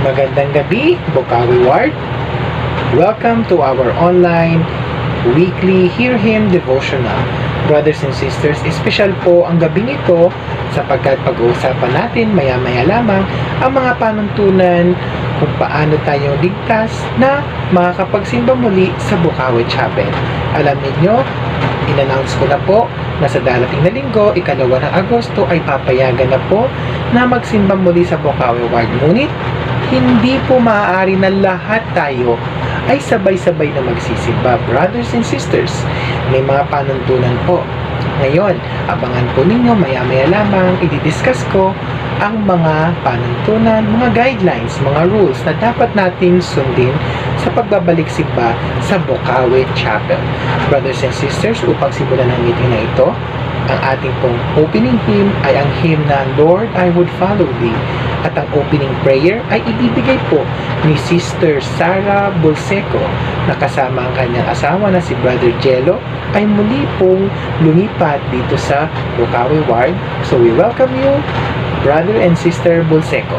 Magandang gabi, Bukawi Ward. Welcome to our online weekly Hear Him devotional. Brothers and sisters, special po ang gabing ito sapagkat pag-uusapan natin maya-maya lamang ang mga panuntunan kung paano tayo ligtas na makakapagsimba muli sa Bukawi Chapel. Alam niyo, in-announce ko na po na sa darating na linggo, 2 ng Agosto, ay papayagan na po na magsimba muli sa Bukawi Ward. Ngunit, hindi po maaari na lahat tayo ay sabay-sabay na magsisimba. Brothers and sisters, may mga panuntunan po. Ngayon, abangan po ninyo maya-maya lamang i-discuss ko ang mga panuntunan, mga guidelines, mga rules na dapat nating sundin sa pagbabalik simba sa Bukawi Chapel. Brothers and sisters, upang simulan ang meeting na ito, ang ating pong opening hymn ay ang hymn na Lord, I Would Follow Thee. At ang opening prayer ay ibibigay po ni Sister Sara Bolseco na kasama ang kanyang asawa na si Brother Jello ay muli pong lumipat dito sa Bukawi Ward. So we welcome you, Brother and Sister Bolseco.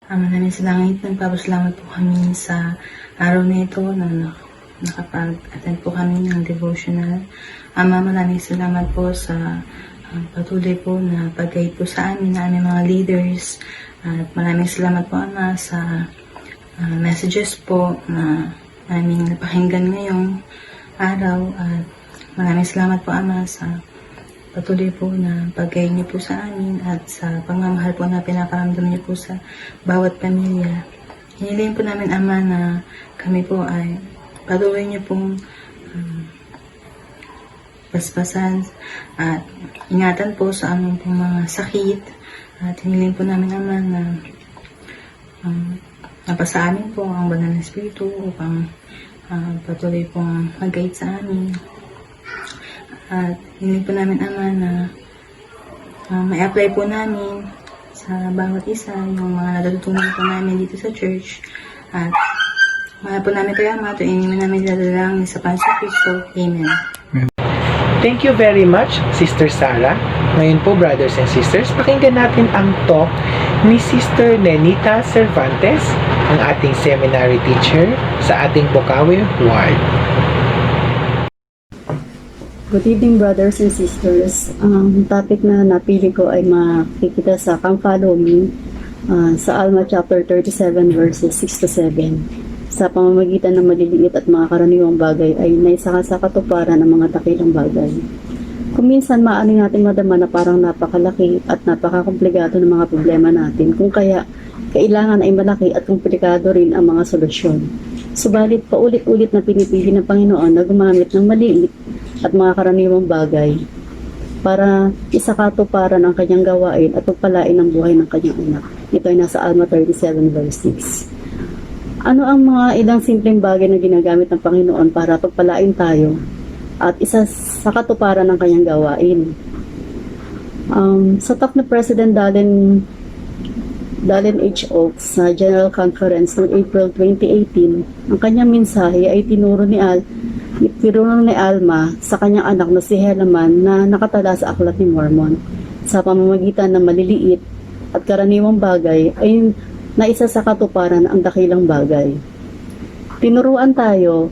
Maraming salamat. Nagpapasalamat po kami sa araw na ito na nakapag-attend po kami ng devotional. Ama, maraming salamat po sa patuloy po na pag-guide po sa amin, na aming mga leaders. At maraming salamat po, Ama, sa messages po na aming napakinggan ngayong araw. At maraming salamat po, Ama, sa patuloy po na pag-guide niyo po sa amin at sa pagmamahal po na pinaparamdam niyo po sa bawat pamilya. Hiniling po namin, Ama, na kami po ay patuloy niyo pong kapaspasan at ingatan po sa aming pong mga sakit at hiniling po namin naman na napasa amin po ang banal na espiritu upang patuloy pong mag-guide sa amin at hiniling po namin naman na may apply po namin sa bawat isa yung mga natutunan po namin dito sa church at mahal po namin kayo Ama, tuwing namin dadalangin sa Pansa Kristo. Amen. Thank you very much, Sister Sarah. Ngayon po, brothers and sisters, pakinggan natin ang talk ni Sister Nenita Cervantes, ang ating seminary teacher sa ating Bocaue Ward. Good evening, brothers and sisters. Ang topic na napili ko ay makikita sa Come Follow Me sa Alma chapter 37 verses 6 to 7. Sa pamamagitan ng maliliit at mga karaniwang bagay ay naisaka sa katuparan ng mga dakilang bagay. Kung minsan maaari natin madama na parang napakalaki at napakakomplikado ng mga problema natin, kung kaya kailangan ay malaki at komplikado rin ang mga solusyon. Subalit paulit-ulit na pinipili ng Panginoon na gumamit ng maliit at mga karaniwang bagay para isakatuparan ang kanyang gawain at pagpalain ang buhay ng kanyang anak. Ito ay nasa Alma 37 verse 6. Ano ang mga ilang simpleng bagay na ginagamit ng Panginoon para pagpalain tayo at isa sa katuparan ng kanyang gawain? Sa talk ni President Dallin H. Oaks sa General Conference noong April 2018, ang kanyang mensahe ay tinuro ni Alma sa kanyang anak na si Helaman na nakatala sa Aklat ni Mormon. Sa pamamagitan ng maliliit at karaniwang bagay ay naisa sa katuparan ang dakilang bagay. Tinuruan tayo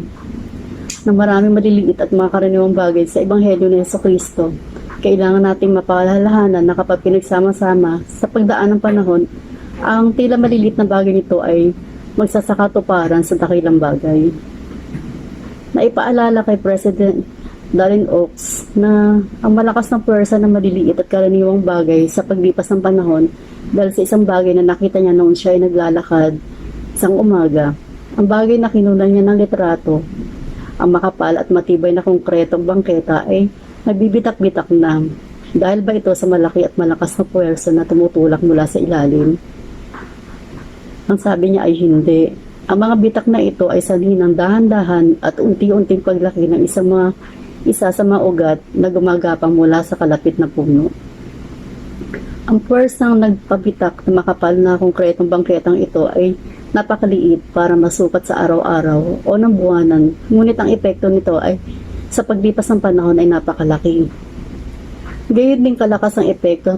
ng maraming maliliit at mga karaniwang bagay sa Ebanghelyo ni Jesucristo. Kailangan nating mapaalalahanan na kapag pinagsama-sama sa pagdaan ng panahon, ang tila maliliit na bagay nito ay magsasakatuparan sa dakilang bagay. Naipaalala kay President Dallin Oaks na ang malakas ng puwersa ng maliliit at karaniwang bagay sa paglipas ng panahon dahil sa isang bagay na nakita niya noon siya ay naglalakad isang umaga. Ang bagay na kinunan niya ng litrato, ang makapal at matibay na konkretong bangketa ay nagbibitak-bitak na. Dahil ba ito sa malaki at malakas na puwersa na tumutulak mula sa ilalim? Ang sabi niya ay hindi. Ang mga bitak na ito ay sanhi ng dahan-dahan at unti-unting paglaki ng isa sa mga ugat na gumagapang mula sa kalapit na puno. Ang puwersang nagpabitak na makapal na konkretong bangketang ito ay napakaliit para masukat sa araw-araw o ng buwanan, ngunit ang epekto nito ay sa paglipas ng panahon ay napakalaki. Gayon din kalakas ang epekto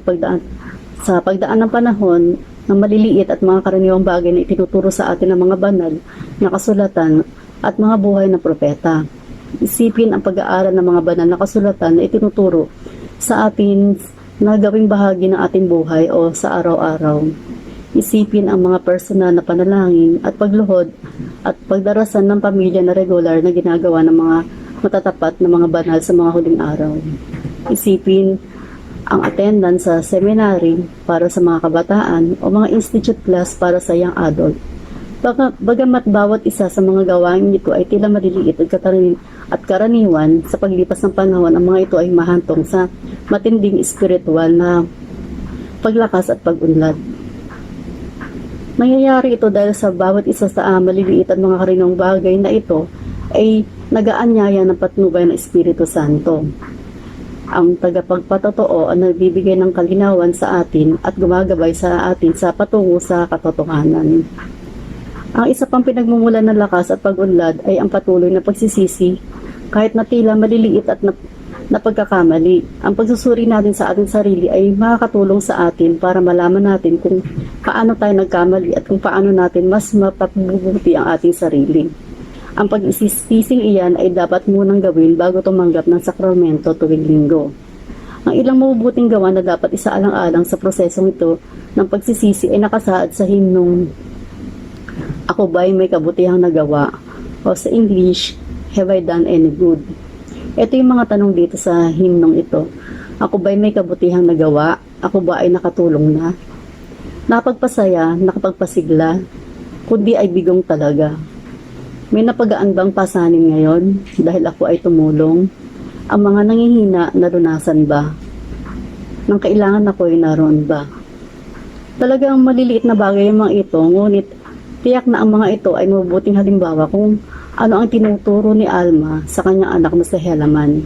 sa pagdaan ng panahon ng maliliit at mga karaniwang bagay na itinuturo sa atin ng mga banal na kasulatan at mga buhay ng propeta. Isipin ang pag-aaral ng mga banal na kasulatan na itinuturo sa atin na gawing bahagi ng ating buhay o sa araw-araw. Isipin ang mga personal na panalangin at pagluhod at pagdarasan ng pamilya na regular na ginagawa ng mga matatapat na mga banal sa mga huling araw. Isipin ang attendance sa seminary para sa mga kabataan o mga institute class para sa young adult. Bagamat bawat isa sa mga gawain nito ay tila maliliit at karaniwan, sa paglipas ng panahon, ang mga ito ay mahantong sa matinding espiritual na paglakas at pag-unlad. Nangyayari ito dahil sa bawat isa sa maliliit at mga karaniwang bagay na ito ay nagaanyaya ng patnubay ng Espiritu Santo. Ang tagapagpatotoo ang nagbibigay ng kalinawan sa atin at gumagabay sa atin sa patungo sa katotohanan. Ang isa pang pinagmumulan ng lakas at pag-unlad ay ang patuloy na pagsisisi kahit na tila maliliit at napagkakamali. Ang pagsusuri natin sa ating sarili ay makakatulong sa atin para malaman natin kung paano tayo nagkamali at kung paano natin mas mapapabuti ang ating sarili. Ang pag-isisising iyan ay dapat munang gawin bago tumanggap ng sakramento tuwing linggo. Ang ilang mabubuting gawa na dapat isaalang-alang sa prosesong ito ng pagsisisi ay nakasaad sa himnong Ako ba'y may kabutihang nagawa? O sa English, Have I done any good? Ito yung mga tanong dito sa himnong ito. Ako ba'y may kabutihang nagawa? Ako ba ay nakatulong na? Nakapagpasaya, nakapagpasigla, kundi ay bigong talaga. May napagaan bang pasanin ngayon dahil ako ay tumulong? Ang mga nangihina, nalunasan ba? Nang kailangan ako'y naroon ba? Talagang maliliit na bagay ang mga ito, ngunit tiyak na ang mga ito ay mabubuting halimbawa kung ano ang tinuturo ni Alma sa kanyang anak na si Helaman.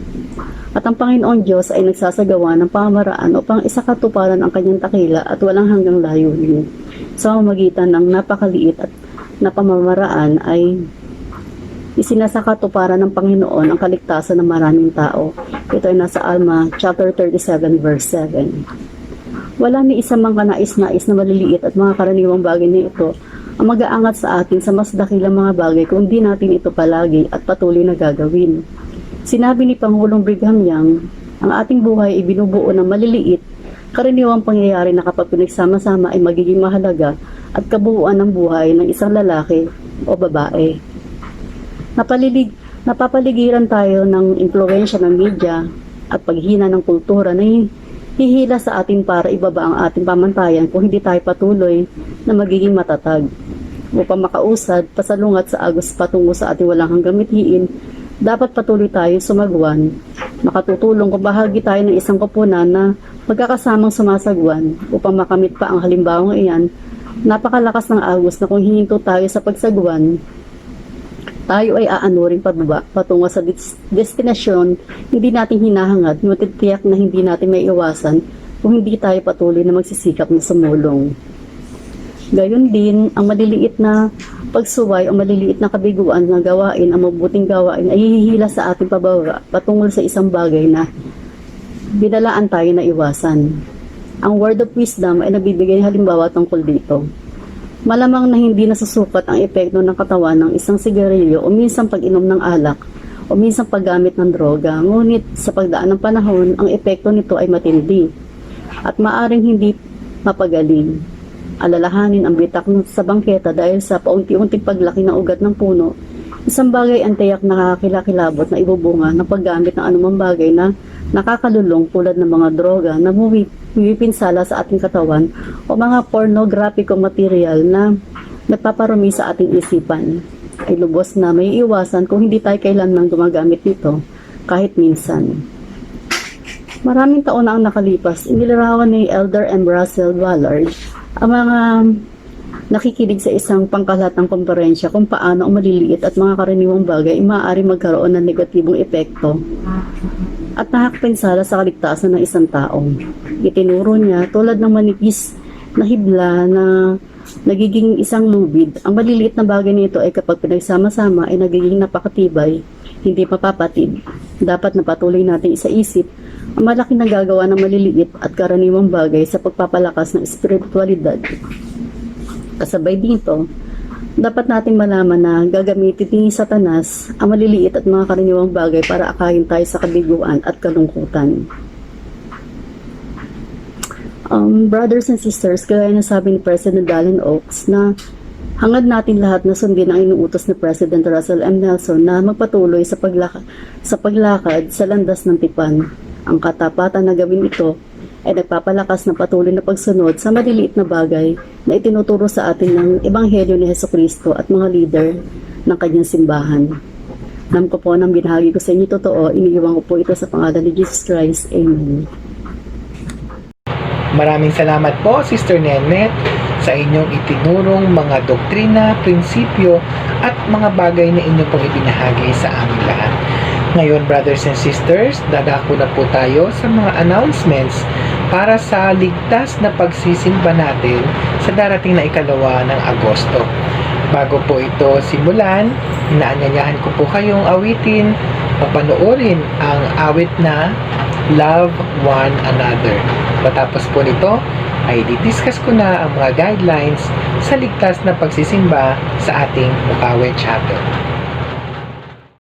At ang Panginoon Diyos ay nagsasagawa ng pamamaraan upang isakatuparan ang kanyang takila at walang hanggang layunin. Sa pamamagitan ng napakaliit at na pamamaraan ay isinasakatuparan ng Panginoon ang kaligtasan ng maraming tao. Ito ay nasa Alma chapter 37 verse 7. Wala ni isang mga kanais-nais na maliliit at mga karaniwang bagay na ito ang mag-aangat sa atin sa mas dakilang mga bagay kung di natin ito palagi at patuloy na gagawin. Sinabi ni Pangulong Brigham Young, ang ating buhay ay binubuo ng maliliit, karaniwang pangyayari na kapag pinagsama-sama ay magiging mahalaga at kabuuan ng buhay ng isang lalaki o babae. Napapaligiran tayo ng impluwensya ng media at paghina ng kultura na hihila sa atin para ibaba ang ating pamantayan kung hindi tayo patuloy na magiging matatag. Upang makausad, pasalungat sa agos patungo sa ating walang hanggang mithiin, dapat patuloy tayo sumagwan. Makatutulong kung bahagi tayo ng isang koponan na magkakasamang sumasagwan upang makamit pa ang halimbawang iyan. Napakalakas ng agos na kung hihinto tayo sa pagsagwan, tayo ay aanuring pababa patungo sa destinasyon hindi natin hinahangad, ngunit tiyak na hindi natin may iwasan kung hindi tayo patuloy na magsisikap na sumulong. Gayon din, ang maliliit na pagsuway o maliliit na kabiguan na gawain, ang mabuting gawain ay hihila sa ating pababa patungol sa isang bagay na binalaan tayo na iwasan. Ang word of wisdom ay nabibigay ng halimbawa tungkol dito. Malamang na hindi nasusukat ang epekto ng katawan ng isang sigarilyo o minsan pag-inom ng alak o minsan paggamit ng droga, ngunit sa pagdaan ng panahon, ang epekto nito ay matindi at maaring hindi mapagaling. Alalahanin ang bitak sa bangketa dahil sa paunti-unting paglaki ng ugat ng puno, isang bagay ang tiyak na kakilakilabot na ibubunga ng paggamit ng anumang bagay na nakakalulong tulad ng mga droga na humipinsala sa ating katawan o mga pornographic material na nagpaparumi sa ating isipan. Ay lubos na may iwasan kung hindi tayo kailanman gumagamit nito kahit minsan. Maraming taon na ang nakalipas, inilarawan ni Elder M. Russell Ballard ang mga nakikinig sa isang pangkalatang komperensya kung paano ang maliliit at mga karaniwang bagay ay maaari magkaroon ng negatibong epekto at nakakapinsala sa kaligtasan ng isang tao. Itinuro niya tulad ng manipis na hibla na nagiging isang lubid. Ang maliliit na bagay nito ay kapag pinagsama-sama ay nagiging napakatibay, hindi mapapatid. Dapat na patuloy natin isaisip ang malaking nagagawa ng maliliit at karaniwang bagay sa pagpapalakas ng espiritualidad. Kasabay dito, dapat nating malaman na gagamitin ni Satanas ang maliliit at mga karaniwang bagay para akayin tayo sa kabiguan at kalungkutan. Brothers and sisters, kaya na sabi ni President Dallin Oaks na hangad natin lahat na sundin ang inuutos ni President Russell M. Nelson na magpatuloy sa paglakad sa landas ng tipan. Ang katapatan na gawin ito ay nagpapalakas ng patuloy na pagsunod sa maliliit na bagay na itinuturo sa atin ng Ebanghelyo ni Jesucristo at mga leader ng kanyang simbahan. Alam ko po nang binahagi ko sa inyo totoo, iniiwan ko po ito sa pangalan ni Jesus Christ. Amen. Maraming salamat po, Sister Nenet, sa inyong itinurong mga doktrina, prinsipyo, at mga bagay na inyong pong ibinahagi sa aming lahat. Ngayon, brothers and sisters, dadako na po tayo sa mga announcements para sa ligtas na pagsisimba natin sa darating na 2 ng Agosto. Bago po ito simulan, inaanyayahan ko po kayong awitin o panoorin ang awit na Love One Another. Matapos po nito, ay didiscuss ko na ang mga guidelines sa ligtas na pagsisimba sa ating Bukawi Chapel.